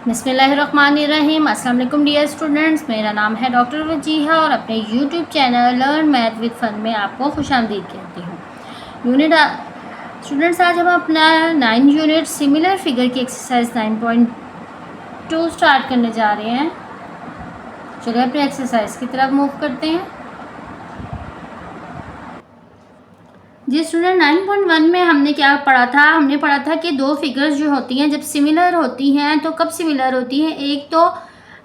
बिस्मिल्लाहिर्रहमानिर्रहीम। अस्सलाम वालेकुम डियर स्टूडेंट्स, मेरा नाम है डॉक्टर वजीहा और अपने YouTube channel learn math with fun में आपको खुशामदीद कहती हूँ। स्टूडेंट्स, आज हम अपना 9 यूनिट सिमिलर फिगर की एक्सरसाइज 9.2 स्टार्ट करने जा रहे हैं। चलिए अपने एक्सरसाइज की तरफ मूव करते हैं। जी स्टूडेंट, 9.1 में हमने क्या पढ़ा था? हमने पढ़ा था कि दो फिगर्स जो होती हैं जब सिमिलर होती हैं तो कब सिमिलर होती हैं। एक तो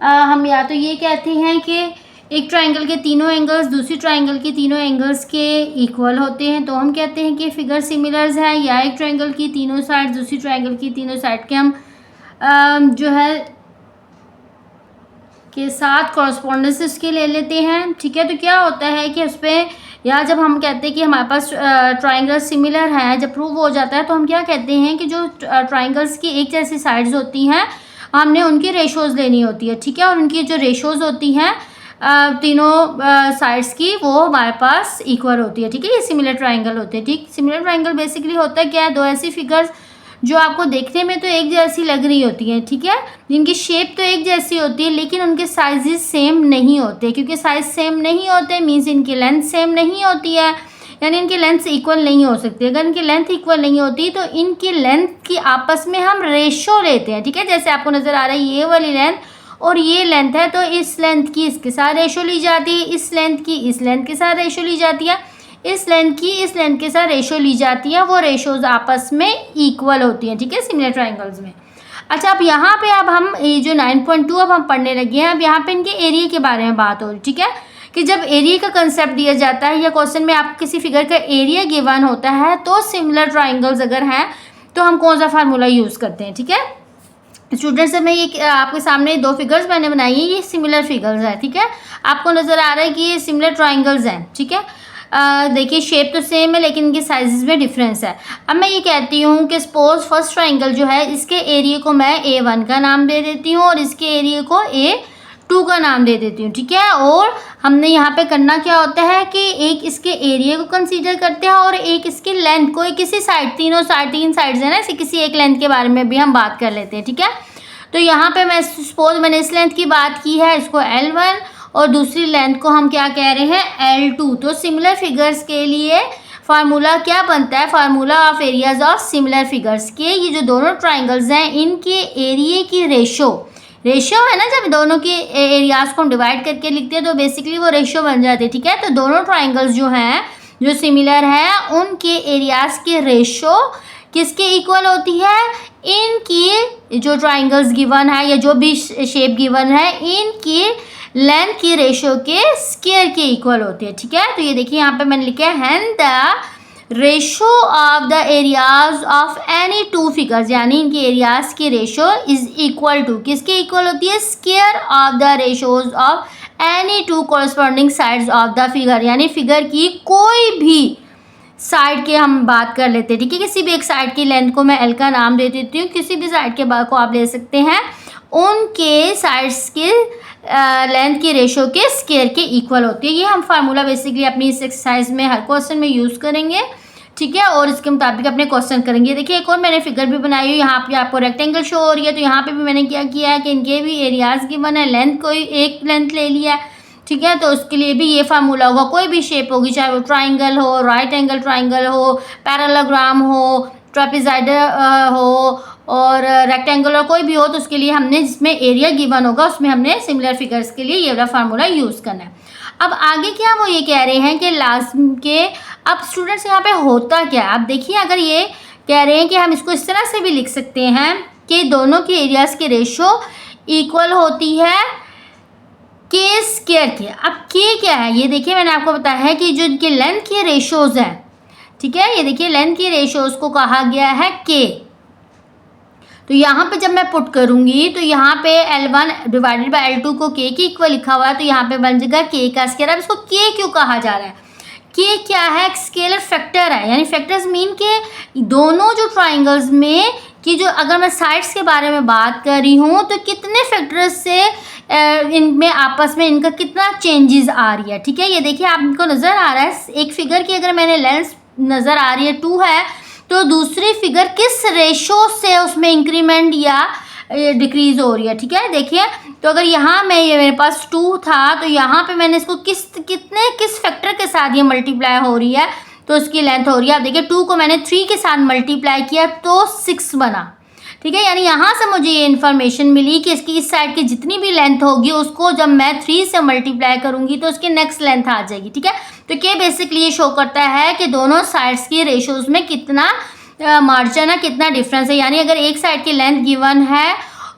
हम या तो ये कहते हैं कि एक ट्रायंगल के तीनों एंगल्स दूसरी ट्रायंगल के तीनों एंगल्स के इक्वल होते हैं तो हम कहते हैं कि फिगर सिमिलर्स हैं, या एक ट्रायंगल की तीनों साइड दूसरी ट्रायंगल की तीनों साइड के हम जो है के साथ कॉरस्पॉन्डेंस इसके ले लेते हैं। ठीक है, तो क्या होता है कि उस पर या जब हम कहते हैं कि हमारे पास ट्राइंगल सिमिलर है, जब प्रूव हो जाता है तो हम क्या कहते हैं कि जो ट्राइंगल्स की एक जैसी साइड्स होती हैं हमने उनकी रेशोज़ लेनी होती है। ठीक है, और उनकी जो रेशोज़ होती हैं तीनों साइड्स की वो हमारे पास इक्वल होती है। ठीक है, ये सिमिलर ट्राइंगल होते हैं। ठीक, सिमिलर ट्राइंगल बेसिकली होता है क्या है? दो ऐसी फिगर्स जो आपको देखने में तो एक जैसी लग रही होती हैं, ठीक है, जिनकी शेप तो एक जैसी होती है लेकिन उनके साइजेस सेम नहीं होते। क्योंकि साइज सेम नहीं होते मीन्स इनकी लेंथ सेम नहीं होती है, यानी इनकी लेंथ इक्वल नहीं हो सकती। अगर इनकी लेंथ इक्वल नहीं होती तो इनकी लेंथ की आपस में हम रेशो लेते हैं। ठीक है, जैसे आपको नज़र आ रहा है ये वाली लेंथ और ये लेंथ है तो इस लेंथ की इसके साथ रेशो ली जाती है, इस लेंथ की इस लेंथ के साथ रेशो ली जाती है, इस लेंथ की इस लेंथ के साथ रेशो ली जाती है। वो रेशोज आपस में इक्वल होती हैं। ठीक है, सिमिलर ट्राइंगल्स में। अच्छा, अब यहाँ पे अब हम ये जो 9.2 अब हम पढ़ने लगे हैं, अब यहाँ पे इनके एरिया के बारे में बात हो रही। ठीक है, कि जब एरिया का कंसेप्ट दिया जाता है या क्वेश्चन में आपको किसी फिगर का एरिया गिवन होता है तो सिमिलर ट्राइंगल्स अगर हैं तो हम कौन सा फार्मूला यूज़ करते हैं। ठीक है स्टूडेंट्स, मैं ये आपके सामने दो फिगर्स मैंने बनाई है, ये सिमिलर फिगर्स हैं। ठीक है, आपको नज़र आ रहा है कि ये सिमिलर ट्राइंगल्स हैं। ठीक है, देखिए शेप तो सेम है लेकिन इनके साइजेस में डिफरेंस है। अब मैं ये कहती हूँ कि सपोज फर्स्ट ट्राइंगल जो है इसके एरिया को मैं A1 का नाम दे देती हूँ और इसके एरिया को A2 का नाम दे देती हूँ। ठीक है, और हमने यहाँ पे करना क्या होता है कि एक इसके एरिया को कंसीडर करते हैं और एक इसकी लेंथ को, किसी साइड तीन साइड्स है ना, इसे किसी एक लेंथ के बारे में भी हम बात कर लेते हैं। ठीक है, तो यहाँ पे मैं सपोज मैंने इस लेंथ की बात की है, इसको L1 और दूसरी लेंथ को हम क्या कह रहे हैं L2। तो सिमिलर फिगर्स के लिए फार्मूला क्या बनता है? Formula of areas of similar figures के ये जो दोनों ट्राइंगल्स हैं इनके एरिया की रेशो है ना, जब दोनों के एरियाज को हम डिवाइड करके लिखते हैं तो बेसिकली वो रेशो बन जाती है। ठीक है, तो दोनों ट्राइंगल्स जो हैं जो सिमिलर हैं उनके एरियाज की रेशो किसके इक्वल होती है? इनकी जो ट्राइंगल्स गिवन है या जो भी शेप गिवन है इनकी लेंथ की रेशो के स्क्वायर के इक्वल होती है। ठीक है, तो ये देखिए यहाँ पे मैंने लिखा है hand the ratio of the areas of any two figures, यानी इनके एरियाज की रेशो इज इक्वल टू किसके इक्वल होती है? Square of the ratios of any two corresponding sides of the figure, यानी फिगर की कोई भी साइड के हम बात कर लेते हैं। ठीक है, किसी भी एक साइड की लेंथ को मैं L का नाम दे देती हूँ, किसी भी साइड के बाद को आप ले सकते हैं, उनके साइड्स के लेंथ की रेशो के स्क्वायर के इक्वल होती है। ये हम फार्मूला बेसिकली अपनी इस एक्सरसाइज में हर क्वेश्चन में यूज़ करेंगे। ठीक है, और इसके मुताबिक अपने क्वेश्चन करेंगे। देखिए एक और मैंने फिगर भी बनाई हुई, यहाँ पे आपको रेक्टेंगल शो हो रही है, तो यहाँ पे भी मैंने क्या किया है कि इनके भी एरियाज गिवन है, लेंथ कोई एक लेंथ ले लिया है। ठीक है, तो उसके लिए भी ये फार्मूला होगा। कोई भी शेप होगी, चाहे वो ट्राइंगल हो, राइट एंगल ट्राइंगल हो, पैरेललोग्राम हो, ट्रापेजॉइडल हो और रेक्टेंगल और कोई भी हो, तो उसके लिए हमने जिसमें एरिया गिवन होगा उसमें हमने सिमिलर फिगर्स के लिए ये वाला फार्मूला यूज़ करना है। अब आगे क्या वो ये कह रहे हैं कि लाजम के अब स्टूडेंट्स यहाँ पे होता क्या है? आप देखिए, अगर ये कह रहे हैं कि हम इसको इस तरह से भी लिख सकते हैं कि दोनों के एरियाज की रेशो इक्वल होती है के स्क्वायर के। अब के क्या है? ये देखिए मैंने आपको बताया है कि जो इनके लेंथ की रेशोज़ हैं, ठीक है, ये देखिए लेंथ की रेशोज़ को कहा गया है के। तो यहाँ पे जब मैं पुट करूँगी तो यहाँ पे L1 डिवाइडेड बाय L2 को के इक्वल लिखा हुआ है, तो यहाँ पे बन जाएगा के का स्क्वायर। अब इसको के क्यों कहा जा रहा है? के क्या है? एक स्केलर फैक्टर है, यानी फैक्टर्स मीन के दोनों जो ट्राइंगल्स में कि जो अगर मैं साइड्स के बारे में बात कर रही हूँ तो कितने फैक्टर्स से इनमें आपस में इनका कितना चेंजेस आ रही है। ठीक है, ये देखिए आपको नज़र आ रहा है एक फिगर की अगर मैंने लेंथ नज़र आ रही है 2 है तो दूसरी फिगर किस रेशो से उसमें इंक्रीमेंट या डिक्रीज़ हो रही है, ठीक है। देखिए तो अगर यहाँ मैं ये मेरे पास 2 था तो यहाँ पे मैंने इसको किस फैक्टर के साथ ये मल्टीप्लाई हो रही है तो उसकी लेंथ हो रही है। आप देखिए 2 को मैंने 3 के साथ मल्टीप्लाई किया तो 6 बना, ठीक है। यानी यहाँ से मुझे ये इन्फॉर्मेशन मिली कि इसकी इस साइड की जितनी भी लेंथ होगी उसको जब मैं 3 से मल्टीप्लाई करूँगी तो उसकी नेक्स्ट लेंथ आ जाएगी, ठीक है। तो क्या बेसिकली ये शो करता है कि दोनों साइड्स की रेशोज़ में कितना मार्जिन है, कितना डिफरेंस है। यानी अगर एक साइड की लेंथ गिवन है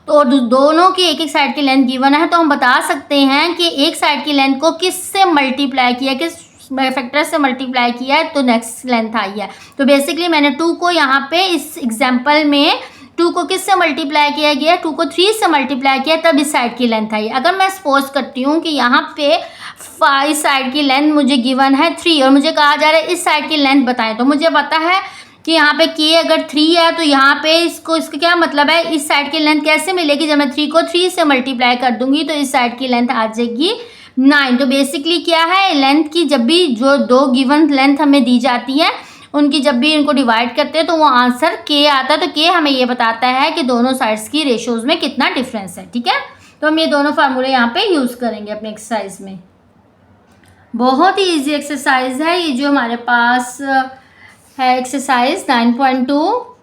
तो दोनों की एक साइड की लेंथ गिवन है तो हम बता सकते हैं कि एक साइड की लेंथ को किस से मल्टीप्लाई किया, किस फैक्टर से मल्टीप्लाई किया है तो नेक्स्ट लेंथ आई है। तो बेसिकली मैंने 2 को यहाँ पे इस एग्जांपल में 2 को किस से मल्टीप्लाई किया गया, 2 को 3 से मल्टीप्लाई किया तब इस साइड की लेंथ आई। अगर मैं सपोज करती हूँ कि यहाँ पे इस साइड की लेंथ मुझे गिवन है 3 और मुझे कहा जा रहा है इस साइड की लेंथ बताएं, तो मुझे पता है कि यहाँ पे k अगर 3 है तो यहाँ पे इसका क्या मतलब है, इस साइड की लेंथ कैसे मिलेगी, जब मैं 3 को 3 से मल्टीप्लाई कर दूंगी तो इस साइड की लेंथ आ जाएगी 9। तो बेसिकली क्या है, लेंथ की जब भी जो दो गिवन लेंथ हमें दी जाती है उनकी जब भी इनको डिवाइड करते हैं तो वो आंसर k आता है। तो k हमें ये बताता है कि दोनों साइड्स की रेशोज़ में कितना डिफरेंस है, ठीक है। तो हम ये दोनों फार्मूले यहाँ पे यूज़ करेंगे अपने एक्सरसाइज में। बहुत ही ईजी एक्सरसाइज है ये जो हमारे पास है, एक्सरसाइज 9.2।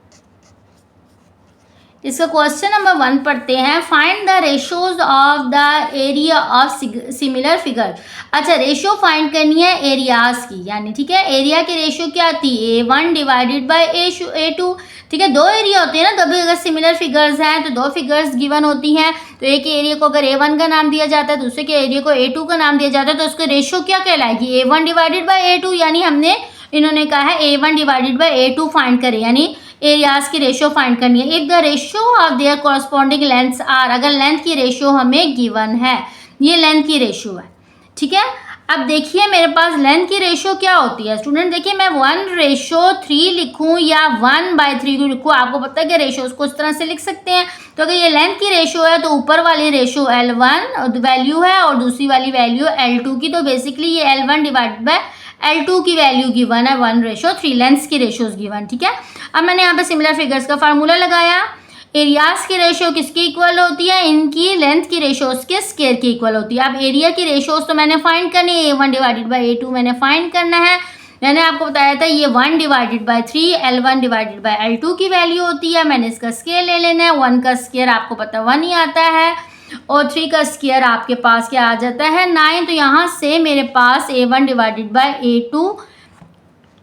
इसका क्वेश्चन नंबर 1 पढ़ते हैं। Find the ratios of the area of similar figure. अच्छा, रेशो फाइंड करनी है एरियाज की, यानी ठीक है एरिया की रेशो क्या आती है A1 डिवाइडेड बाय A2, ठीक है। दो एरिया होते हैं ना, तभी अगर सिमिलर फिगर्स हैं तो दो फिगर्स गिवन होती हैं तो एक एरिया को अगर A1 का नाम दिया जाता है दूसरे के एरिया को A2 का नाम दिया जाता है तो उसका रेशो क्या कहलाएगी A1 डिवाइडेड बाय A2। यानी हमने इन्होंने कहा है A1 divided by A2 find करें, यानी एरियाज की रेशियो फाइंड करनी है। If the ratio of their corresponding lengths are, अगर लेंथ की रेशियो हमें गिवन है, ये लेंथ की रेशियो है, ठीक है। अब देखिए मेरे पास लेंथ की रेशियो क्या होती है स्टूडेंट, देखिए मैं 1:3 लिखूं या 1/3 लिखूं, आपको पता है कि रेशियोज को इस तरह से लिख सकते हैं। तो अगर ये लेंथ की रेशियो है तो ऊपर वाली रेशियो L1 वैल्यू है और दूसरी वाली वैल्यू L2 की, तो बेसिकली ये L1 डिवाइडेड बाय L2 की वैल्यू गिवन है 1:3, लेंथ्स की रेशियोज गिवन, ठीक है। अब मैंने यहाँ पे सिमिलर फिगर्स का फार्मूला लगाया। एरियाज की रेशियो किसके इक्वल होती है, इनकी लेंथ की रेशियोज के स्क्वायर की इक्वल होती है। अब एरिया की रेशियोज तो मैंने फाइंड करनी है, A1 डिवाइडेड बाय A2 मैंने फाइंड करना है। मैंने आपको बताया था ये 1 divided by 3 L1 divided by L2 की वैल्यू होती है। मैंने इसका स्क्वायर ले लेना है, 1 का स्क्वायर आपको पता 1 ही आता है और 3 का स्क्वायर आपके पास क्या आ जाता है 9। तो यहाँ से मेरे पास A1 डिवाइडेड बाय A2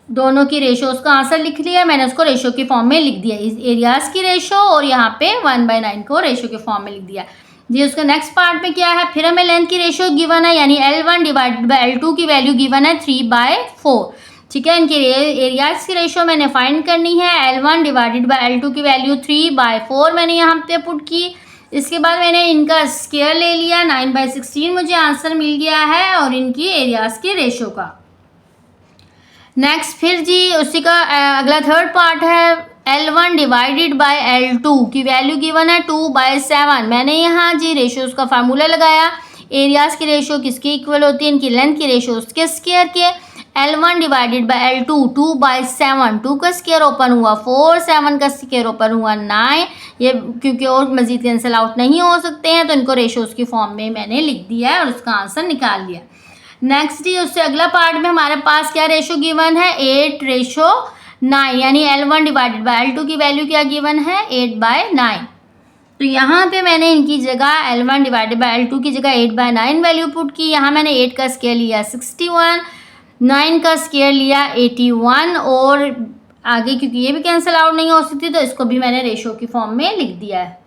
दोनों की रेशियोज का आंसर लिख लिया, मैंने उसको रेशियो के फॉर्म में लिख दिया, इस एरियाज की रेशियो और यहाँ पे 1/9 को रेशियो के फॉर्म में लिख दिया जी। उसका नेक्स्ट पार्ट में क्या है, फिर हमें लेंथ की रेशियो गिवन है, यानी L1 डिवाइडेड बाय L2 की वैल्यू गिवन है 3/4, ठीक है। इनकी एरियाज की रेशियो मैंने फाइंड करनी है, L1 डिवाइडेड बाय L2 की वैल्यू 3/4 मैंने यहाँ पे पुट की। इसके बाद मैंने इनका स्क्वायर ले लिया, 9/16 मुझे आंसर मिल गया है और इनकी एरियाज की रेशियो का। नेक्स्ट फिर जी उसी का अगला थर्ड पार्ट है, L1 डिवाइडेड बाय L2 की वैल्यू गिवन है 2/7। मैंने यहाँ जी रेशियोज का फार्मूला लगाया। एरियाज की रेशियो किसके इक्वल होती है, इनकी लेंथ की रेशियो उसके स्क्वायर के। L1 डिवाइडेड बाय L2 2/7, 2 का स्क्वायर ओपन हुआ 4, 7 का स्क्वायर ओपन हुआ 9, ये क्योंकि और मजीद कैंसिल आउट नहीं हो सकते हैं तो इनको रेशियोज की फॉर्म में मैंने लिख दिया है और उसका आंसर निकाल लिया। नेक्स्ट ही उससे अगला पार्ट में हमारे पास क्या रेशो गिवन है 8:9, यानी L1 डिवाइडेड बाय L2 की वैल्यू क्या गिवन है 8/9। तो यहाँ पे मैंने इनकी जगह L1 डिवाइडेड बाय L2 की जगह 8/9 वैल्यू पुट की। यहाँ मैंने 8 का स्क्वायर लिया 61, 9 का स्क्वायर लिया 81 और आगे क्योंकि ये भी कैंसिल आउट नहीं हो सकती तो इसको भी मैंने रेशो की फॉर्म में लिख दिया है।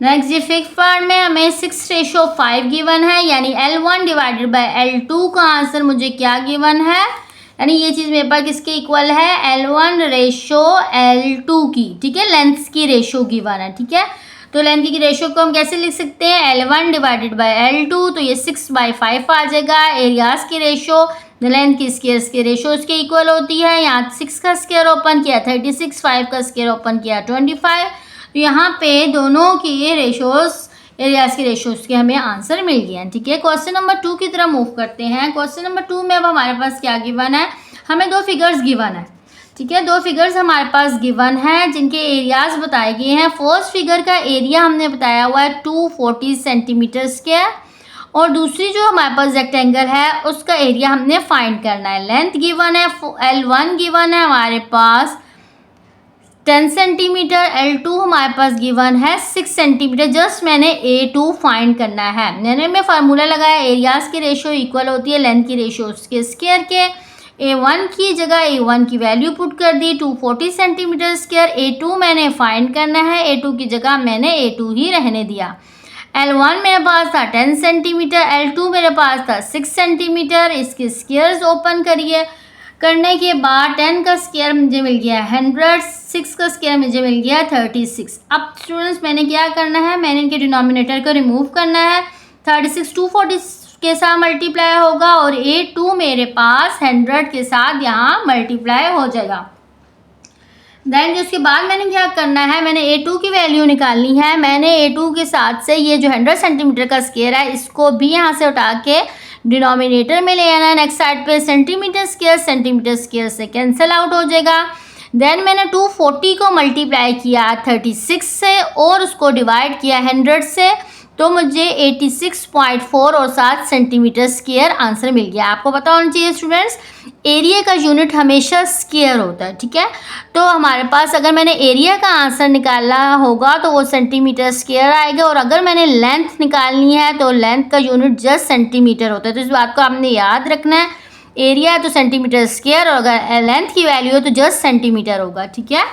नेक्स्ट ये फिफ्थ पार्ट में हमें 6:5 गिवन है, यानी L1 डिवाइडेड बाय L2 का आंसर मुझे क्या गिवन है, यानी ये चीज़ मेरे पास किसके इक्वल है L1:L2 की, ठीक है। लेंथ्स की रेशो गिवन है, ठीक है। तो लेंथ की रेशो को हम कैसे लिख सकते हैं L1 डिवाइडेड बाय L2, तो ये 6/5 आ जाएगा। एरियाज की रेशो लेंथ की स्क्वायर्स के रेशो के इक्वल होती है। यहाँ 6 का स्क्वायर ओपन किया 36, 5 का स्क्वायर ओपन किया 25। तो यहाँ पे दोनों की रेशोज एरियाज की रेशोज के हमें आंसर मिल गए हैं, ठीक है। क्वेश्चन नंबर 2 की तरफ मूव करते हैं। क्वेश्चन नंबर 2 में अब हमारे पास क्या गिवन है, हमें दो फिगर्स गिवन है। ठीक है, दो फिगर्स हमारे पास गिवन है जिनके एरियाज बताए गए हैं। फर्स्ट फिगर का एरिया हमने बताया हुआ है 240 सेंटीमीटर स्क्वायर, और दूसरी जो हमारे पास रेक्टेंगल है उसका एरिया हमने फाइंड करना है। लेंथ गिवन है, L1 गिवन है हमारे पास 10 सेंटीमीटर, L2 हमारे पास गिवन है 6 सेंटीमीटर। जस्ट मैंने A2 फाइंड करना है। मैंने मैं फार्मूला लगाया, एरियाज की रेशियो इक्वल होती है लेंथ की रेशियो उसके स्क्वायर के। A1 की जगह A1 की वैल्यू पुट कर दी 240 सेंटीमीटर स्क्वायर। A2 मैंने फाइंड करना है, A2 की जगह मैंने A2 ही रहने दिया। L1 मेरे पास था 10 सेंटीमीटर, L2 मेरे पास था 6 सेंटीमीटर। इसके स्क्वायर्स ओपन करिए, करने के बाद 10 का स्क्वायर मुझे मिल गया 100, 6 का स्क्वायर मुझे मिल गया 36। अब स्टूडेंट्स मैंने क्या करना है, मैंने इनके डिनोमिनेटर को रिमूव करना है। 36 240 के साथ मल्टीप्लाई होगा और A2 मेरे पास 100 के साथ यहाँ मल्टीप्लाई हो जाएगा। देन उसके बाद मैंने क्या करना है, मैंने A2 की वैल्यू निकालनी है। मैंने A2 के साथ से ये जो 100 सेंटीमीटर का स्क्वायर है इसको भी यहाँ से उठा के डिनोमिनेटर में ले आना है। नेक्स्ट साइड पे सेंटीमीटर स्क्वायर से कैंसिल आउट हो जाएगा। देन मैंने 240 को मल्टीप्लाई किया 36 से और उसको डिवाइड किया 100 से, तो मुझे 86.4 और 7 सेंटीमीटर स्क्वायर आंसर मिल गया। आपको पता होना चाहिए स्टूडेंट्स, एरिया का यूनिट हमेशा स्क्वायर होता है। ठीक है, तो हमारे पास अगर मैंने एरिया का आंसर निकालना होगा तो वो सेंटीमीटर स्क्वायर आएगा, और अगर मैंने लेंथ निकालनी है तो लेंथ का यूनिट जस्ट सेंटीमीटर होता है। तो इस बात को आपने याद रखना है, एरिया है तो सेंटीमीटर स्क्वायर, और अगर लेंथ की वैल्यू है तो जस्ट सेंटीमीटर होगा। ठीक है,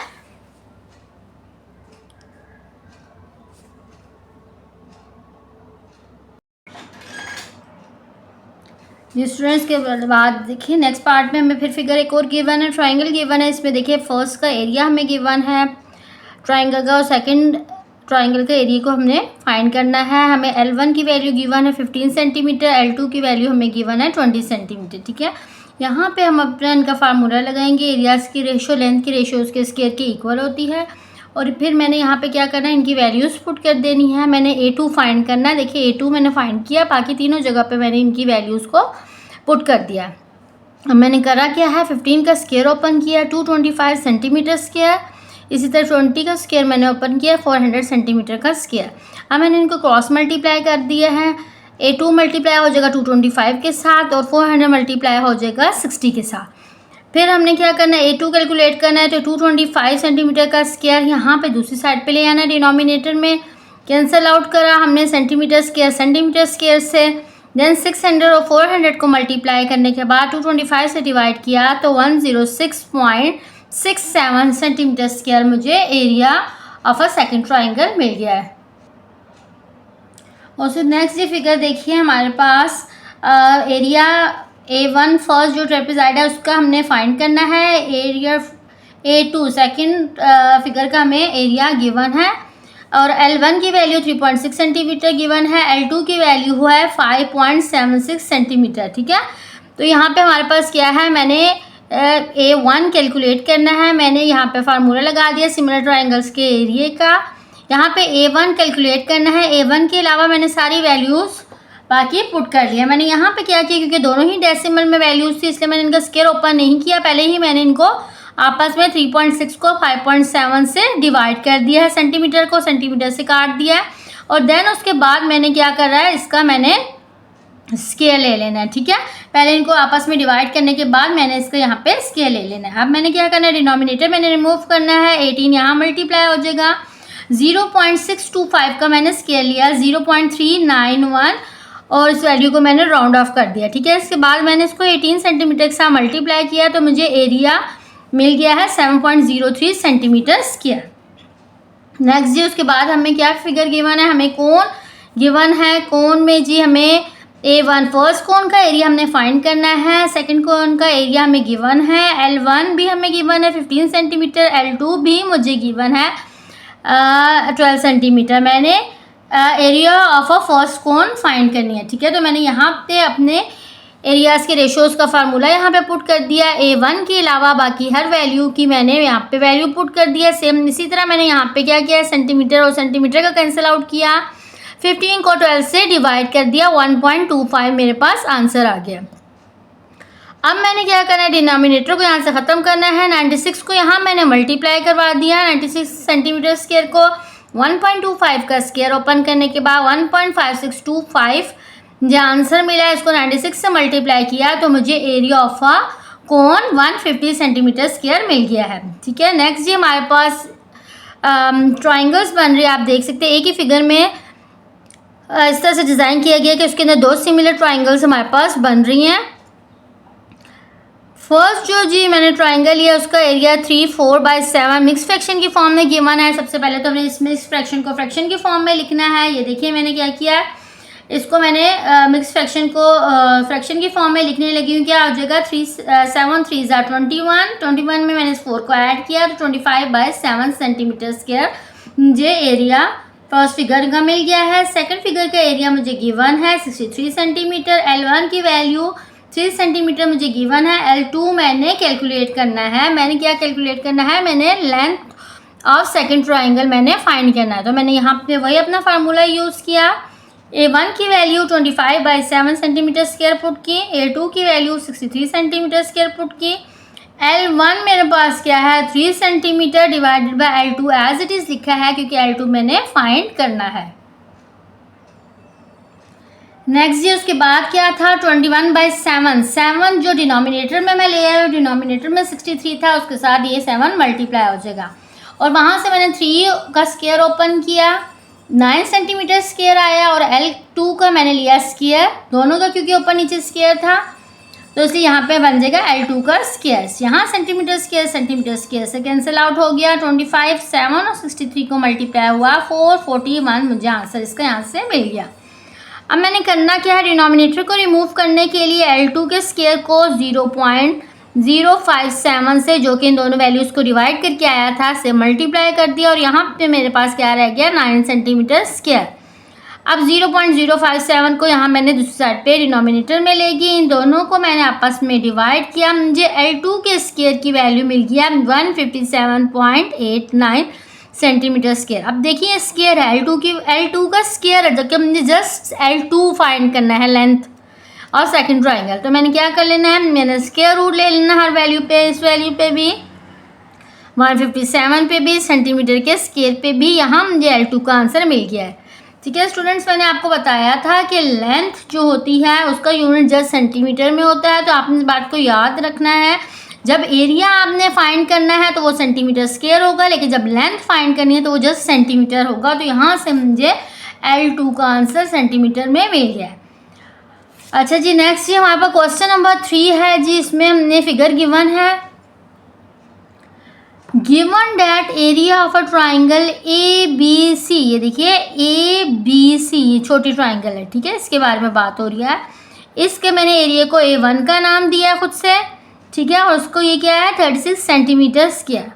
जी स्टूडेंट्स के बाद देखिए नेक्स्ट पार्ट में हमें फिर फिगर एक और गिवन है, ट्रायंगल गिवन है। इसमें देखिए फर्स्ट का एरिया हमें गिवन है ट्रायंगल का, और सेकंड ट्रायंगल का एरिया को हमने फाइंड करना है। हमें L1 की वैल्यू गिवन है 15 सेंटीमीटर, L2 की वैल्यू हमें गिवन है 20 सेंटीमीटर। ठीक है, यहाँ पे हम अपना इनका फार्मूला लगाएंगे। एरियाज की रेशियो लेंथ की रेशियो उसके स्क्वायर की इक्वल होती है, और फिर मैंने यहाँ पे क्या करना है, इनकी वैल्यूज़ पुट कर देनी है। मैंने A2 फाइंड करना है। देखिए A2 मैंने फाइंड किया, बाकी तीनों जगह पे मैंने इनकी वैल्यूज़ को पुट कर दिया। अब मैंने करा क्या है, 15 का स्क्वायर ओपन किया 225 सेंटीमीटर स्क्वायर, इसी तरह 20 का स्क्वायर मैंने ओपन किया 400 सेंटीमीटर का स्क्वायर। अब मैंने इनको क्रॉस मल्टीप्लाई कर दिया है। A2 मल्टीप्लाई हो जाएगा 225 के साथ, और 400 मल्टीप्लाई हो जाएगा 60 के साथ। फिर हमने क्या करना है, A2 कैलकुलेट करना है, तो 225 सेंटीमीटर का स्क्वायर यहाँ पे दूसरी साइड पे ले आना है डिनोमिनेटर में। कैंसिल आउट करा हमने सेंटीमीटर स्क्वायर से। देन 600 और 400 को मल्टीप्लाई करने के बाद 225 से डिवाइड किया तो 106.67 सेंटीमीटर स्क्वायर मुझे area of a second triangle मिल गया है। और फिर नेक्स्ट ये फिगर देखिए हमारे पास एरिया A1 फर्स्ट जो ट्रेपेजॉइड है उसका हमने फाइंड करना है। एरिया A2 सेकंड फिगर का हमें एरिया गिवन है, और L1 की वैल्यू 3.6 सेंटीमीटर गिवन है, L2 की वैल्यू है 5.76 सेंटीमीटर। ठीक है, तो यहाँ पे हमारे पास क्या है, मैंने A1 कैलकुलेट करना है। मैंने यहाँ पे फार्मूला लगा दिया सिमिलर ट्रायंगल्स के एरिया का। यहाँ पे A1 कैलकुलेट करना है। A1 के अलावा मैंने सारी वैल्यूज़ बाकी पुट कर लिया। मैंने यहाँ पे क्या किया, क्योंकि दोनों ही डेसिमल में वैल्यूज़ थी इसलिए मैंने इनका स्क्वायर ओपन नहीं किया, पहले ही मैंने इनको आपस में 3.6 को 5.7 से डिवाइड कर दिया है। सेंटीमीटर को सेंटीमीटर से काट दिया है, और देन उसके बाद मैंने क्या कर रहा है, इसका मैंने स्केयर ले लेना है। ठीक है, पहले इनको आपस में डिवाइड करने के बाद मैंने इसका यहाँ पे स्केयर ले लेना है। अब मैंने क्या करना है, डिनोमिनेटर मैंने रिमूव करना है, 18 यहाँ मल्टीप्लाई हो जाएगा। 0.625 का मैंने स्केयर लिया, 0.391, और इस वैल्यू को मैंने राउंड ऑफ कर दिया। ठीक है, इसके बाद मैंने इसको 18 सेंटीमीटर के साथ मल्टीप्लाई किया तो मुझे एरिया मिल गया है 7.03 सेंटीमीटर स्क्वायर। नेक्स्ट जी उसके बाद हमें क्या फिगर गिवन है, हमें कोन गिवन है। कोन में जी हमें A1 फर्स्ट कोन का एरिया हमने फाइंड करना है, सेकंड कोन का एरिया हमें गिवन है, L1 भी हमें गिवन है 15 सेंटीमीटर, L2 भी मुझे गिवन है 12 सेंटीमीटर। मैंने area of a first cone find करनी है। ठीक है, तो मैंने यहाँ पे अपने एरियाज़ के रेशियोज़ का फार्मूला यहाँ पे पुट कर दिया। A1 के अलावा बाकी हर वैल्यू की मैंने यहाँ पे वैल्यू पुट कर दिया। सेम इसी तरह मैंने यहाँ पे क्या किया, सेंटीमीटर और सेंटीमीटर का कैंसिल आउट किया, 15 को 12 से डिवाइड कर दिया, 1.25 मेरे पास आंसर आ गया। अब मैंने क्या करना है, डिनोमिनेटर को यहाँ से ख़त्म करना है। 96 को यहाँ मैंने मल्टीप्लाई करवा दिया। 96 सेंटीमीटर स्क्वायर को 1.25 का स्क्वायर ओपन करने के बाद 1.5625 जो आंसर मिला है, इसको 96 से मल्टीप्लाई किया तो मुझे area of a cone 150 centimetre square मिल गया है। ठीक है, नेक्स्ट ये हमारे पास ट्राइंगल्स बन रही है। आप देख सकते हैं एक ही फिगर में इस तरह से डिज़ाइन किया गया कि उसके अंदर दो सिमिलर ट्राइंगल्स हमारे पास बन रही हैं। फर्स्ट जो जी मैंने ट्राइंगल लिया उसका एरिया 3/4/7 मिक्स फ्रैक्शन की फॉर्म में गिवन है। सबसे पहले तो हमने इस मिक्स फ्रैक्शन को फ्रैक्शन की फॉर्म में लिखना है। ये देखिए मैंने क्या किया, इसको मैंने मिक्स फ्रैक्शन को फ्रैक्शन की फॉर्म में लिखने लगी हूँ। क्या हो जाएगा, 7 3 21 में मैंने इस 4 को ऐड किया तो 25/7 सेंटीमीटर स्क्वायर मुझे एरिया फर्स्ट फिगर का मिल गया है। सेकंड फिगर का एरिया मुझे गिवन है 63 सेंटीमीटर। L1 की वैल्यू 3 सेंटीमीटर मुझे गिवन है। L2 मैंने कैलकुलेट करना है। मैंने क्या कैलकुलेट करना है, मैंने लेंथ ऑफ सेकंड ट्राइंगल मैंने फाइंड करना है। तो मैंने यहाँ पे वही अपना फार्मूला यूज़ किया। A1 की वैल्यू 25/7 सेंटीमीटर स्क्वायर पुट की, A2 की वैल्यू 63 सेंटीमीटर स्क्वायर पुट की। L1 मेरे पास क्या है, 3 centimetre divided by L2 as it is लिखा है क्योंकि L2 मैंने फाइंड करना है। नेक्स्ट जी उसके बाद क्या था, 21/7 7 जो डिनोमिनेटर में मैं ले आया हूँ, डिनोमिनेटर में 63 था, उसके साथ ये 7 मल्टीप्लाई हो जाएगा और वहाँ से मैंने 3 का स्क्वायर ओपन किया, 9 सेंटीमीटर स्क्वायर आया और L2 का मैंने लिया स्क्वायर, दोनों का क्योंकि ऊपर नीचे स्क्वायर था तो इसलिए यहाँ पे बन जाएगा L2 का स्क्वायर। यहाँ सेंटीमीटर स्क्वायर से कैंसिल आउट हो गया। 25 7 और 63 को मल्टीप्लाई हुआ 441 मुझे आंसर इसका यहाँ से मिल गया। अब मैंने करना क्या है, डिनोमिनेटर को रिमूव करने के लिए L2 के स्क्वायर को 0.057 से, जो कि इन दोनों वैल्यूज़ को डिवाइड करके आया था, से मल्टीप्लाई कर दिया और यहाँ पे मेरे पास क्या रह गया, 9 सेंटीमीटर स्क्वायर। अब 0.057 को यहाँ मैंने दूसरी साइड पे डिनोमिनेटर में लेगी, इन दोनों को मैंने आपस में डिवाइड किया, मुझे L2 के स्क्वायर की वैल्यू मिल गया 157.89 सेंटीमीटर स्क्वायर। अब देखिए स्क्वायर है, L2 का स्क्वायर है, जबकि मुझे जस्ट L2 फाइंड करना है, लेंथ और सेकंड ट्राइंगल। तो मैंने क्या कर लेना है, मैंने स्क्वायर रूट ले लेना हर वैल्यू पे, इस वैल्यू पे भी 157 पे भी, सेंटीमीटर के स्क्वायर पे भी। यहाँ मुझे L2 का आंसर मिल गया है। ठीक है स्टूडेंट्स, मैंने आपको बताया था कि लेंथ जो होती है उसका यूनिट जस्ट सेंटीमीटर में होता है, तो आपने इस बात को याद रखना है। जब एरिया आपने फाइंड करना है तो वो सेंटीमीटर स्क्वायर होगा, लेकिन जब लेंथ फाइंड करनी है तो वो जस्ट सेंटीमीटर होगा। तो यहाँ से मुझे L2 का आंसर सेंटीमीटर में मिल गया। अच्छा जी, नेक्स्ट जी हमारे पास क्वेश्चन नंबर 3 है जी। इसमें हमने फिगर गिवन है, given that area of a triangle ABC, ये देखिए ABC ये छोटी ट्राइंगल है, ठीक है, इसके बारे में बात हो रही है। इसके मैंने एरिया को A1 का नाम दिया खुद से, ठीक है, और उसको ये क्या है 36 सेंटीमीटर स्क्वायर।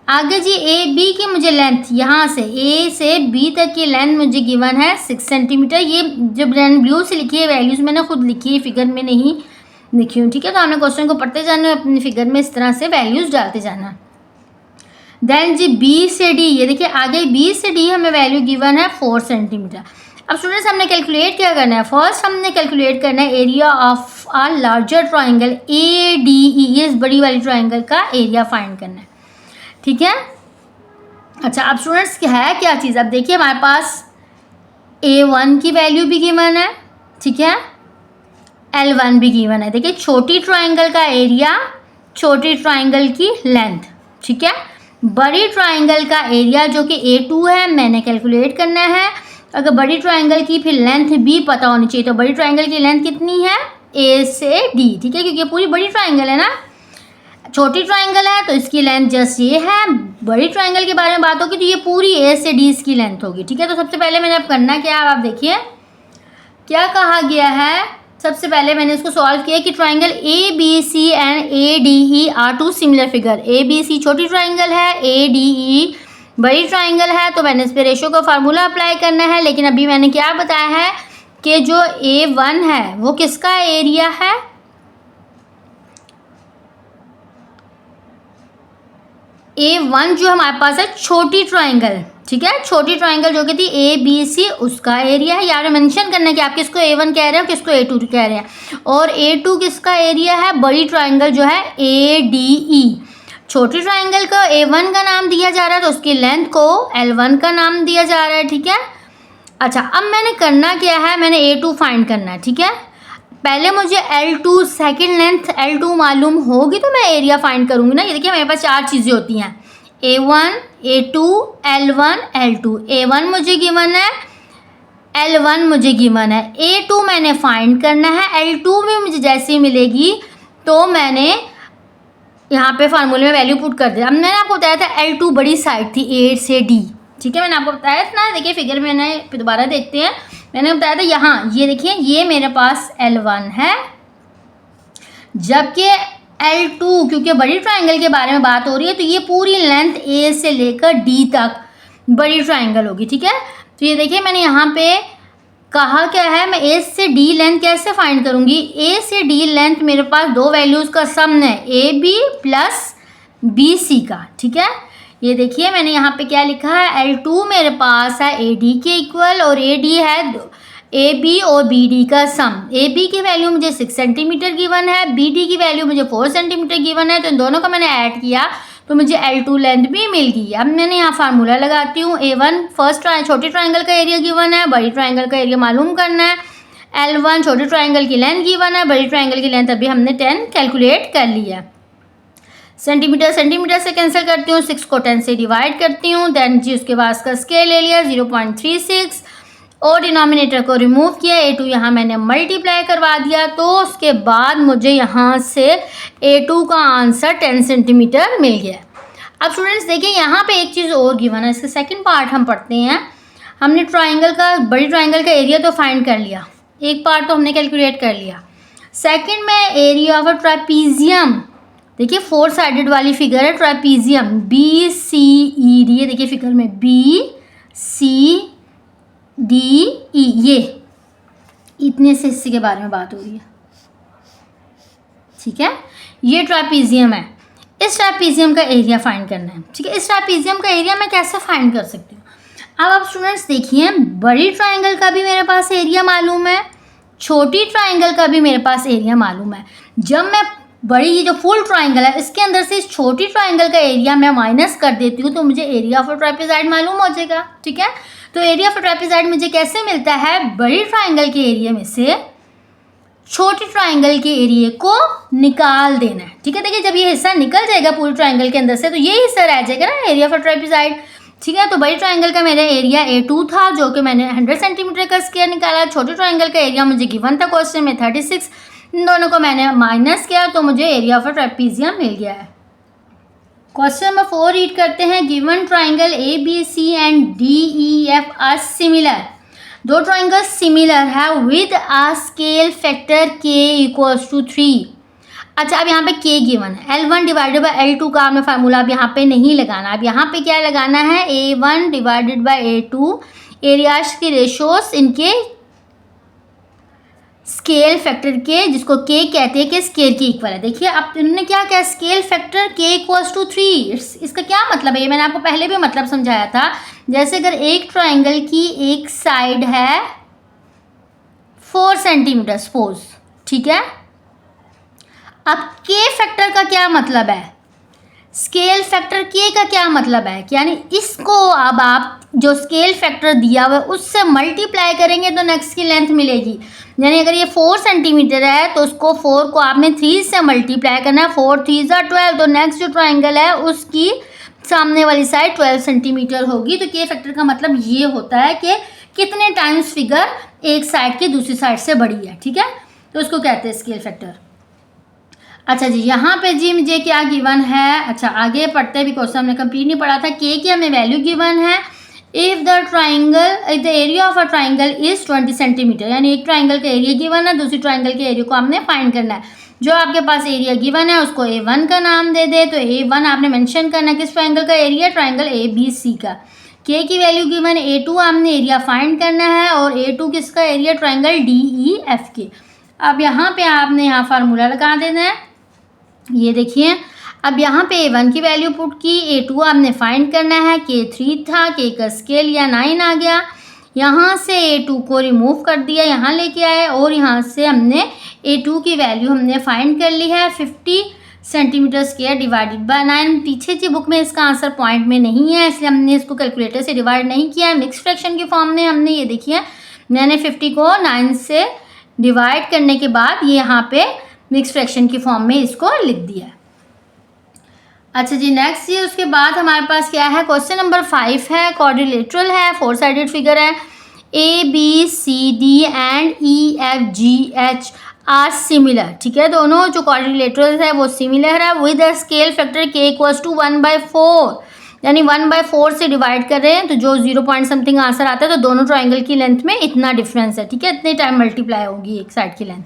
आगे जी AB की मुझे लेंथ, यहाँ से A से B तक की लेंथ मुझे गिवन है 6 सेंटीमीटर। ये जो ब्लू से लिखी है वैल्यूज़ मैंने खुद लिखी है, फिगर में नहीं लिखी हूँ, ठीक है। तो हमने क्वेश्चन को पढ़ते जाना है, अपनी फिगर में इस तरह से वैल्यूज़ डालते जाना। देन जी B से D, ये देखिए आगे B से D हमें वैल्यू गिवन है 4 सेंटीमीटर। अब स्टूडेंट्स हमने कैलकुलेट क्या करना है, फर्स्ट हमने कैलकुलेट करना है area of a larger triangle ADE, ये इस बड़ी वाली ट्राइंगल का एरिया फाइंड करना है, ठीक है। अच्छा अब स्टूडेंट्स क्या है, क्या चीज़, अब देखिए हमारे पास A1 की वैल्यू भी गिवन है, ठीक है, L1 भी गिवन है। देखिए छोटी ट्राइंगल का एरिया, छोटी ट्राइंगल की लेंथ, ठीक है। बड़ी ट्राइंगल का एरिया जो कि A2 है मैंने कैलकुलेट करना है। अगर बड़ी ट्राइंगल की फिर लेंथ भी पता होनी चाहिए, तो बड़ी ट्राइंगल की लेंथ कितनी है A से D, ठीक है, क्योंकि पूरी बड़ी ट्राइंगल है ना, छोटी ट्राइंगल है तो इसकी लेंथ जस्ट ये है। बड़ी ट्राइंगल के बारे में बात होगी तो ये पूरी A से D इसकी लेंथ होगी, ठीक है। तो सबसे पहले मैंने अब करना क्या है, आप देखिए क्या कहा गया है। सबसे पहले मैंने इसको सॉल्व किया कि triangle ABC and ADE are two similar figure. ABC छोटी ट्राइंगल है, ADE बड़ी ट्राइंगल है, तो मैंने इस पर रेशो का फार्मूला अप्लाई करना है। लेकिन अभी मैंने क्या बताया है कि जो A1 है वो किसका एरिया है, A1 जो हमारे पास है छोटी ट्राइंगल, ठीक है। छोटी ट्राइंगल जो कि थी ABC उसका एरिया है, यहाँ मेंशन करना है कि आप किसको A1 कह रहे हो, किसको A2 कह रहे हैं। और A2 किसका एरिया है, बड़ी ट्राइंगल जो है ADE। छोटी ट्राइंगल को A1 का नाम दिया जा रहा है तो उसकी लेंथ को L1 का नाम दिया जा रहा है, ठीक है। अच्छा, अब मैंने करना क्या है, मैंने A2 फाइंड करना है, ठीक है। पहले मुझे L2 सेकंड लेंथ L2 मालूम होगी तो मैं एरिया फाइंड करूँगी ना। ये देखिए मेरे पास 4 चीज़ें होती हैं, A1, A2, L1, L2। A1 मुझे गिवन है, L1 मुझे गिवन है, A2 मैंने फाइंड करना है, L2 भी मुझे जैसे ही मिलेगी तो मैंने यहाँ पे फार्मूले में वैल्यू पुट कर दिया। अब मैंने आपको बताया था L2 बड़ी साइड थी A से D, ठीक है, मैंने आपको बताया था ना। देखिए फिगर में मैंने दोबारा देखते हैं, मैंने बताया था यहाँ ये देखिए ये मेरे पास L1 है, जबकि L2 क्योंकि बड़ी ट्राइंगल के बारे में बात हो रही है तो ये पूरी लेंथ A से लेकर D तक बड़ी ट्राइंगल होगी, ठीक है। तो ये देखिए मैंने यहाँ पे कहा क्या है, मैं A से D लेंथ कैसे फाइंड करूँगी। A से D लेंथ मेरे पास दो वैल्यूज़ का सम है, AB प्लस BC का, ठीक है। ये देखिए मैंने यहाँ पे क्या लिखा है, L2 मेरे पास है AD के इक्वल और AD है AB और BD का सम। AB की वैल्यू मुझे 6 सेंटीमीटर गिवन है, BD की वैल्यू मुझे 4 सेंटीमीटर गिवन है। तो इन दोनों को मैंने ऐड किया तो मुझे L2 लेंथ भी मिल गई। अब मैंने यहाँ फार्मूला लगाती हूँ, A1 फर्स्ट छोटी ट्राइंगल का एरिया गिवन है, बड़ी ट्राइंगल का एरिया मालूम करना है। L1 छोटी ट्राइंगल की लेंथ गिवन है, बड़ी ट्राइंगल की लेंथ अभी हमने 10 कैलकुलेट कर ली है। सेंटीमीटर सेंटीमीटर से कैंसिल करती हूँ, 6 को 10 से डिवाइड करती हूँ, देन जी उसके बाद का स्केल ले लिया 0.36 और डिनोमिनेटर को रिमूव किया, A2 यहाँ मैंने मल्टीप्लाई करवा दिया। तो उसके बाद मुझे यहाँ से A2 का आंसर 10 सेंटीमीटर मिल गया। अब स्टूडेंट्स देखिए यहाँ पे एक चीज़ और गिवन है, इसका सेकंड पार्ट हम पढ़ते हैं। हमने ट्राइंगल का बड़ी ट्राइंगल का एरिया तो फाइंड कर लिया, एक पार्ट तो हमने कैलकुलेट कर लिया। सेकेंड में एरिया ऑफ अ ट्रापेजियम, देखिए 4 साइडेड वाली फिगर है ट्रापेजियम BCED, ये देखिए फिगर में BCDE, ये इतने से हिस्से के बारे में बात हो रही है, ठीक है। ये ट्रापेजियम है, इस ट्रापेजियम का एरिया फाइंड करना है, ठीक है। इस ट्रापेजियम का एरिया मैं कैसे फाइंड कर सकती हूँ। अब आप स्टूडेंट्स देखिए बड़ी ट्राइंगल का भी मेरे पास एरिया मालूम है, छोटी ट्राइंगल का भी मेरे पास एरिया मालूम है। जब मैं बड़ी ये जो फुल ट्राइंगल है इसके अंदर से इस छोटी ट्राइंगल का एरिया मैं माइनस कर देती हूँ तो मुझे एरिया ऑफ अ ट्रापेजॉइड मालूम हो जाएगा, ठीक है। तो एरिया ऑफ अ ट्रापेजॉइड मुझे कैसे मिलता है, बड़ी ट्राइंगल के एरिया में से छोटी ट्राइंगल के एरिया को निकाल देना है, ठीक है। देखिए जब ये हिस्सा निकल जाएगा पूरी ट्राइंगल के अंदर से तो ये हिस्सा रह जाएगा ना एरिया ऑफ अ ट्रापेजॉइड, ठीक है। तो बड़ी ट्राइंगल का मेरा एरिया A2 था जो कि मैंने 100 सेंटीमीटर का स्क्वायर निकाला। छोटी ट्राइंगल का एरिया मुझे गिवन था क्वेश्चन में 36, इन दोनों को मैंने माइनस किया तो मुझे एरिया ऑफ अ ट्रापेजियम मिल गया है। क्वेश्चन नंबर 4 रीड करते हैं, given triangle ABC and DEF are similar, दो ट्राइंगल्स सिमिलर है with a scale factor K equals to 3। अच्छा अब यहाँ पे K गिवन है, L1 डिवाइडेड बाई L2 का आपने फार्मूला अब यहाँ पे नहीं लगाना, अब यहाँ पे क्या लगाना है, A1 divided by A2 areas की रेशोस इनके स्केल फैक्टर के, जिसको K कहते हैं कि स्केल के इक्वल है। देखिए अब इन्होंने क्या किया, scale factor K equals to 3। इसका क्या मतलब है, ये मैंने आपको पहले भी मतलब समझाया था। जैसे अगर एक ट्राइंगल की एक साइड है 4 सेंटीमीटर सपोज, ठीक है। अब K फैक्टर का क्या मतलब है, स्केल फैक्टर K का क्या मतलब है, यानी इसको अब आप जो स्केल फैक्टर दिया हुआ है उससे मल्टीप्लाई करेंगे तो नेक्स्ट की लेंथ मिलेगी। यानी अगर ये 4 सेंटीमीटर है तो उसको 4 को आपने 3 से मल्टीप्लाई करना है, 4 3 12, तो नेक्स्ट जो ट्राइंगल है उसकी सामने वाली साइड 12 सेंटीमीटर होगी। तो K फैक्टर का मतलब ये होता है कि कितने टाइम्स फिगर एक साइड की दूसरी साइड से बड़ी है, ठीक है। तो उसको कहते हैं स्केल फैक्टर। अच्छा जी यहाँ पे जी मुझे क्या गिवन है, अच्छा आगे पढ़ते भी क्वेश्चन हमने कंप्लीट नहीं पढ़ा था। K की हमें वैल्यू गिवन है, if the area of a triangle is 20 centimetre, यानी एक ट्राइंगल का एरिया गिवन है, दूसरी ट्राइंगल के एरिया को हमने फाइंड करना है। जो आपके पास एरिया गिवन है उसको A1 का नाम दे दे, तो A1 आपने मेंशन करना है किस ट्राइंगल का एरिया, ट्राइंगल ABC का। K की वैल्यू गिवन है, A2 हमने एरिया फाइंड करना है और A2 किसका एरिया, ट्राइंगल DEF के। अब यहाँ पे आपने यहाँ फार्मूला लगा देना है, ये देखिए अब यहाँ पे A1 की वैल्यू पुट की, A2 आपने फाइंड करना है, K3 था, K का स्केल या 9 आ गया। यहाँ से A2 को रिमूव कर दिया, यहाँ लेके आए और यहाँ से हमने A2 की वैल्यू हमने फाइंड कर ली है 50 सेंटीमीटर स्क्वायर डिवाइडेड बाय 9। पीछे की बुक में इसका आंसर पॉइंट में नहीं है, इसलिए हमने इसको कैलकुलेटर से डिवाइड नहीं किया है। मिक्स फ्रैक्शन की फॉर्म में हमने ये देखिए, मैंने 50 को 9 से डिवाइड करने के बाद ये यहाँ पे मिक्स फ्रैक्शन की फॉर्म में इसको लिख दिया। अच्छा जी, नेक्स्ट ये उसके बाद हमारे पास क्या है, क्वेश्चन नंबर 5 है, क्वाड्रिलेटरल है, 4 साइडेड फिगर है। ABCD and EFGH are similar, ठीक है, दोनों जो क्वाड्रिलेटरल है वो सिमिलर है with a scale factor K equals to 1/4, यानी 1/4 से डिवाइड कर रहे हैं तो जो 0 पॉइंट समथिंग आंसर आता है, तो दोनों ट्राइंगल की लेंथ में इतना डिफरेंस है, ठीक है, इतने टाइम मल्टीप्लाई होगी एक साइड की लेंथ।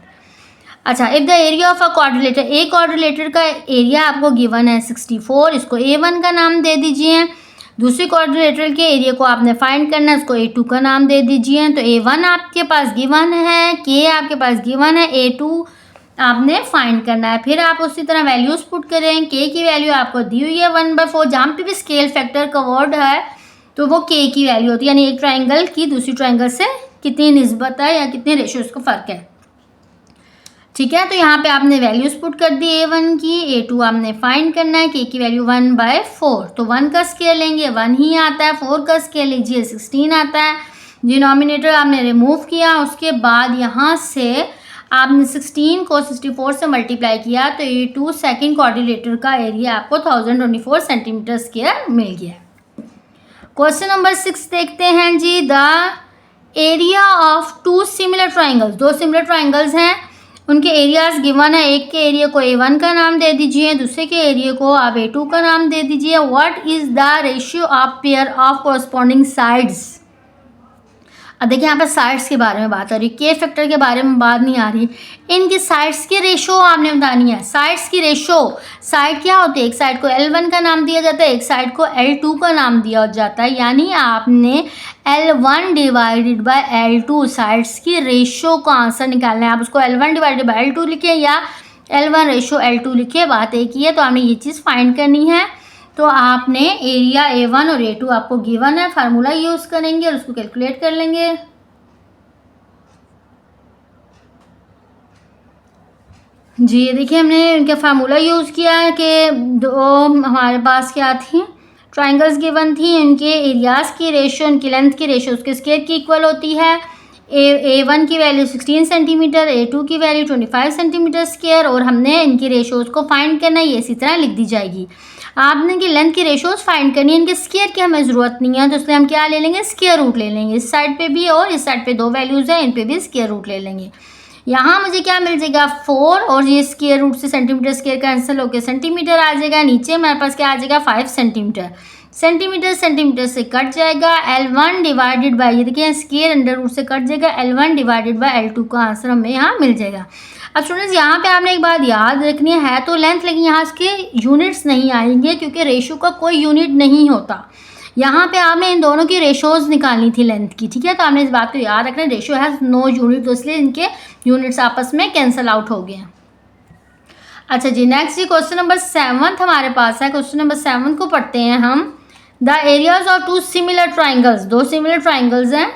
अच्छा, if the area of a quadrilateral, एक क्वाड्रिलेटर का एरिया आपको गिवन है 64, इसको A1 का नाम दे दीजिए। दूसरी क्वाड्रिलेटर के एरिया को आपने फाइंड करना है, उसको A2 का नाम दे दीजिए। तो A1 आपके पास गिवन है, K आपके पास गिवन है, A2 आपने फाइंड करना है। फिर आप उसी तरह वैल्यूज पुट करें। K की वैल्यू आपको दी हुई है 1/4, जहाँ पे भी स्केल फैक्टर कवर्ड है तो वो K की वैल्यू होती है, यानी एक ट्राइंगल की दूसरी ट्राइंगल से कितनी निस्बत है या कितने रेशियोज का फ़र्क है, ठीक है। तो यहाँ पे आपने वैल्यूज पुट कर दी A1 की, A2 आपने फाइंड करना है, K की वैल्यू 1/4, तो 1 का स्केल लेंगे 1 ही आता है, 4 का स्केल लीजिए 16 आता है। डिनोमिनेटर आपने रिमूव किया, उसके बाद यहाँ से आपने 16 को 64 से मल्टीप्लाई किया, तो A2 सेकेंड क्वाड्रिलेटर का एरिया आपको 1024 सेंटीमीटर स्क्वायर मिल गया। क्वेश्चन नंबर 6 देखते हैं जी। The area of 2 similar triangles, 2 similar triangles हैं, उनके एरियाज गिवन है। एक के एरिया को A1 का नाम दे दीजिए, दूसरे के एरिया को आप A2 का नाम दे दीजिए। What is the ratio of pair of corresponding sides. अब देखिए यहाँ पर साइड्स के बारे में बात आ रही है, के फैक्टर के बारे में बात नहीं आ रही। इनकी साइड्स की रेशो आपने बतानी है। साइड्स की रेशो, साइड क्या होती है, एक साइड को L1 का नाम दिया जाता है, एक साइड को L2 का नाम दिया जाता है, यानी आपने L1 divided by L2 sides की रेशो का आंसर निकालना है। आप उसको L1 डिवाइडेड बाय L2 लिखिए या L1 रेशो L2 लिखिए, बात एक ही है। तो आपने ये चीज़ फाइंड करनी है। तो आपने एरिया A1 और A2 आपको गिवन है, फार्मूला यूज़ करेंगे और उसको कैलकुलेट कर लेंगे। जी ये देखिए, हमने इनका फार्मूला यूज़ किया है कि दो हमारे पास क्या थी, ट्राइंगल्स गिवन थी, इनके एरियाज़ की रेशो, इनकी लेंथ की रेशो उसके स्क्वायर की इक्वल होती है। A1 की वैल्यू 16 सेंटीमीटर, A2 की वैल्यू 25 सेंटीमीटर स्क्वायर, और हमने इनकी रेशोज़ को फाइंड करना है, ये इसी तरह लिख दी जाएगी। आपने इनकी लेंथ की रेशोज़ फाइंड करनी है, इनके स्क्वायर की हमें ज़रूरत नहीं है, तो इसलिए हम क्या ले लेंगे, स्क्वायर रूट ले लेंगे। इस साइड पे भी और इस साइड पे 2 वैल्यूज़ हैं, इन पे भी स्क्वायर रूट ले लेंगे। यहाँ मुझे क्या मिल जाएगा 4, और ये स्क्वायर रूट से सेंटीमीटर स्क्वायर कैंसिल होकर सेंटीमीटर आ जाएगा। नीचे हमारे पास क्या आ जाएगा 5 सेंटीमीटर, सेंटीमीटर सेंटीमीटर से कट जाएगा। L1 डिवाइडेड बाय, ये देखिए स्क्वायर अंडर रूट से कट जाएगा, L1 डिवाइडेड बाय L2 का आंसर हमें यहाँ मिल जाएगा। अब स्टूडेंट्स यहाँ पे आपने एक बात याद रखनी है, तो लेंथ, लेकिन यहाँ इसके यूनिट्स नहीं आएंगे क्योंकि रेशो का कोई यूनिट नहीं होता। यहाँ पे आपने इन दोनों की रेशोज़ निकालनी थी लेंथ की, ठीक है। तो आपने इस बात को याद रखना, रेशो हैज़ नो यूनिट, तो इसलिए इनके यूनिट्स आपस में कैंसिल आउट हो गए हैं। अच्छा जी, नेक्स्ट जी क्वेश्चन नंबर 7 हमारे पास है। क्वेश्चन नंबर 7 को पढ़ते हैं हम। The areas of 2 similar triangles, 2 similar triangles हैं,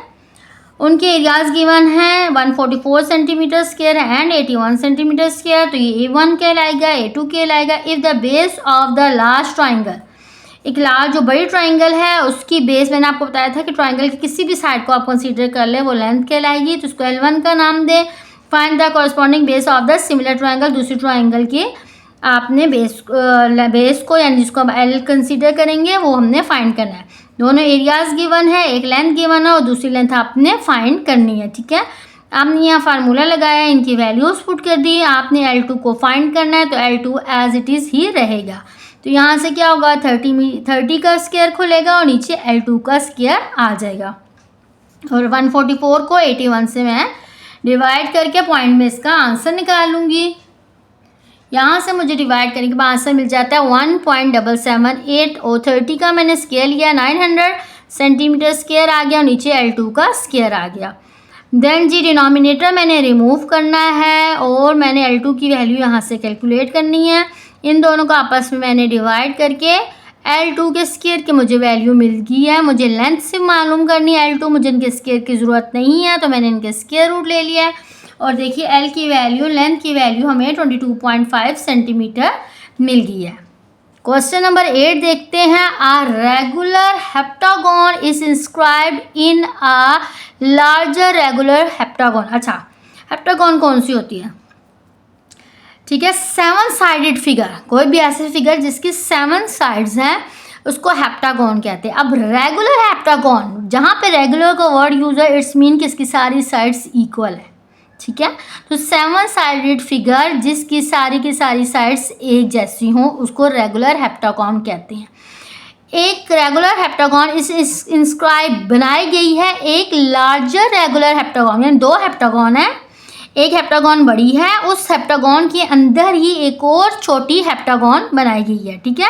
उनके एरियाज गिवन हैं 144 centimetre square and 81 centimetre square. तो ये A1 कहलाएगा, A2 कहलाएगा। If the base of the last triangle, एक लार्ज जो बड़ी ट्राइंगल है उसकी बेस, मैंने आपको बताया था कि ट्राइंगल की किसी भी साइड को आप कंसीडर कर ले, वो लेंथ कहलाएगी, तो उसको L1 का नाम दे। Find the corresponding base of the similar triangle, दूसरी ट्राइंगल की आपने बेस को यानी जिसको हम L कंसीडर करेंगे वो हमने फाइंड करना है। दोनों एरियाज गिवन है, एक लेंथ गिवन है और दूसरी लेंथ आपने फाइंड करनी है, ठीक है। आपने यहाँ फार्मूला लगाया, इनकी वैल्यूज पुट कर दी, आपने L2 को फाइंड करना है, तो L2 एज इट इज़ ही रहेगा। तो यहाँ से क्या होगा 30 का स्क्वायर खुलेगा और नीचे L2 का स्क्वायर आ जाएगा, और 144 को 81 से मैं डिवाइड करके पॉइंट में इसका आंसर निकाल लूँगी। यहाँ से मुझे डिवाइड करने के बाद आंसर मिल जाता है 1.778, और 30 का मैंने स्क्वायर लिया 900 सेंटीमीटर स्क्वायर आ गया, और नीचे L2 का स्क्वायर आ गया। देन जी डिनोमिनेटर मैंने रिमूव करना है और मैंने L2 की वैल्यू यहाँ से कैलकुलेट करनी है। इन दोनों को आपस में मैंने डिवाइड करके L2 के स्क्वायर की मुझे वैल्यू मिल गई है। मुझे लेंथ से मालूम करनी है L2, मुझे इनके स्क्वायर की ज़रूरत नहीं है, तो मैंने इनके स्क्वायर रूट ले लिया है। और देखिए L की वैल्यू, लेंथ की वैल्यू हमें 22.5 सेंटीमीटर मिल गई है। क्वेश्चन नंबर 8 देखते हैं। A regular heptagon is inscribed in a larger regular heptagon. अच्छा, हेप्टागोन कौन सी होती है? ठीक है, 7 साइडेड फिगर, कोई भी ऐसे फिगर जिसकी 7 साइड्स हैं उसको हेप्टागोन कहते हैं। अब रेगुलर हेप्टागोन, जहाँ पे रेगुलर का वर्ड यूज है, इट्स मीन कि इसकी सारी साइड्स इक्वल है। ठीक है, तो 7 साइडेड फिगर जिसकी सारी की सारी साइड्स एक जैसी हों उसको रेगुलर हेप्टागोन कहते हैं। एक रेगुलर हेप्टागोन इस इंस्क्राइब बनाई गई है एक लार्जर रेगुलर हेप्टागोन, यानी 2 हेप्टागोन है, एक हेप्टागोन बड़ी है, उस हेप्टागोन के अंदर ही एक और छोटी हेप्टागोन बनाई गई है। ठीक है,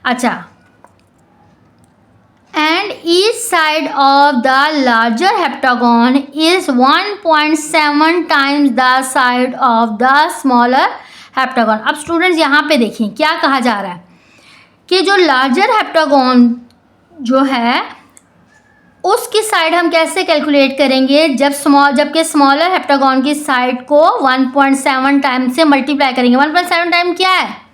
अच्छा, and each side of the larger heptagon is 1.7 times the side of the smaller heptagon। अब स्टूडेंट्स यहाँ पे देखिए क्या कहा जा रहा है कि जो लार्जर हेप्टागोन जो है उसकी साइड हम कैसे कैलकुलेट करेंगे, जबकि स्मॉलर हेप्टागोन की साइड को 1.7 टाइम से मल्टीप्लाई करेंगे। 1.7 टाइम क्या है?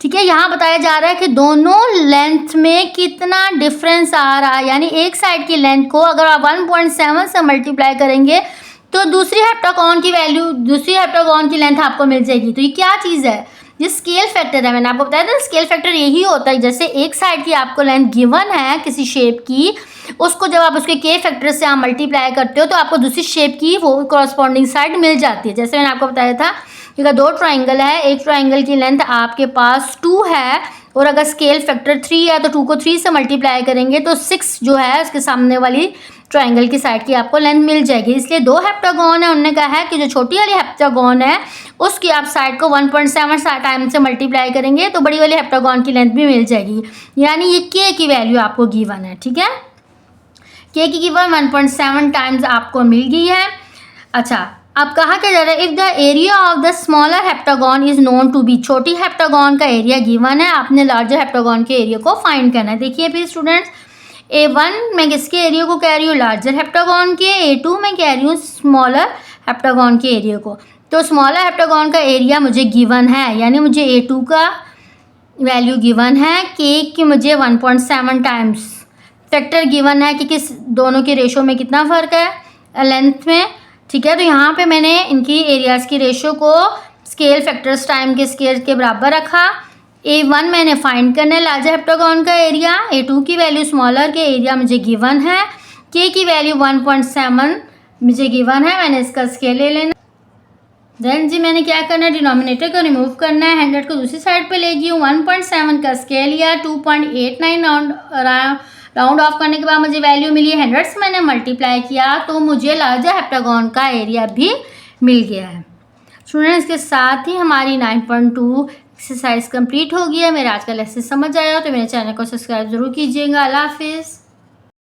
ठीक है, यहाँ बताया जा रहा है कि दोनों लेंथ में कितना डिफरेंस आ रहा है, यानी एक साइड की लेंथ को अगर आप 1.7 से मल्टीप्लाई करेंगे तो दूसरी हेप्टागोन की वैल्यू, दूसरी हेप्टागोन की लेंथ आपको मिल जाएगी। तो ये क्या चीज़ है? ये स्केल फैक्टर है। मैंने आपको बताया था स्केल फैक्टर यही होता है, जैसे एक साइड की आपको लेंथ गिवन है किसी शेप की, उसको जब आप उसके के फैक्टर से आप मल्टीप्लाई करते हो तो आपको दूसरी शेप की वो कॉरस्पॉन्डिंग साइड मिल जाती है। जैसे मैंने आपको बताया था कि अगर 2 ट्राइंगल है, एक ट्राइंगल की लेंथ आपके पास 2 है और अगर स्केल फैक्टर 3 है तो 2 को 3 से मल्टीप्लाई करेंगे तो 6 जो है उसके सामने वाली ट्राइंगल की साइड की आपको लेंथ मिल जाएगी। इसलिए 2 हेप्टागोन है, उन्होंने कहा है कि जो छोटी वाली हेप्टागोन है उसकी आप साइड को 1.7 टाइम से मल्टीप्लाई करेंगे तो बड़ी वाली हेप्टागोन की लेंथ भी मिल जाएगी। यानी ये के की वैल्यू आपको गिवन है। ठीक है, के की गिवन 1.7 टाइम्स आपको मिल गई है। अच्छा, अब कहा क्या जा रहा है? If the area of the smaller heptagon is known to be, छोटी हेप्टागोन का एरिया गिवन है, आपने लार्जर हेप्टागोन के एरिया को फाइंड करना है। देखिए फिर स्टूडेंट्स, A1 मैं किसके एरिया को कह रही हूँ? लार्जर हेप्टागोन के। A2 मैं कह रही हूँ स्मॉलर हेप्टागोन के एरिया को। तो स्मॉलर हेप्टागोन का एरिया मुझे गिवन है, यानी मुझे A2 का वैल्यू गिवन है, के की मुझे 1.7 टाइम्स फैक्टर गिवन है कि किस दोनों के रेशो में कितना फ़र्क है लेंथ में। ठीक है, तो यहाँ पे मैंने इनकी एरियाज़ की रेशो को स्केल फैक्टर्स टाइम के स्केल के बराबर रखा। A1 मैंने फाइंड करना है लार्जर हेप्टागोन का एरिया, A2 की वैल्यू स्मॉलर के एरिया मुझे गिवन है, K की वैल्यू 1.7 मुझे गिवन है, मैंने इसका स्केल ले लेना। देन जी मैंने क्या करना है? डिनोमिनेटर को रिमूव करना है, 100 को दूसरी साइड पे ले गई हूँ, 1.7 का स्केल लिया, 2.89 राउंड ऑफ करने के बाद मुझे वैल्यू मिली, 100 से मैंने मल्टीप्लाई किया तो मुझे लार्जर हेप्टागोन का एरिया भी मिल गया है। स्टूडेंट्स, के साथ ही हमारी 9.2 एक्सरसाइज कंप्लीट हो गई है। मेरा आज का लेसन समझ आया तो मेरे चैनल को सब्सक्राइब जरूर कीजिएगा। अल्लाह हाफिज़।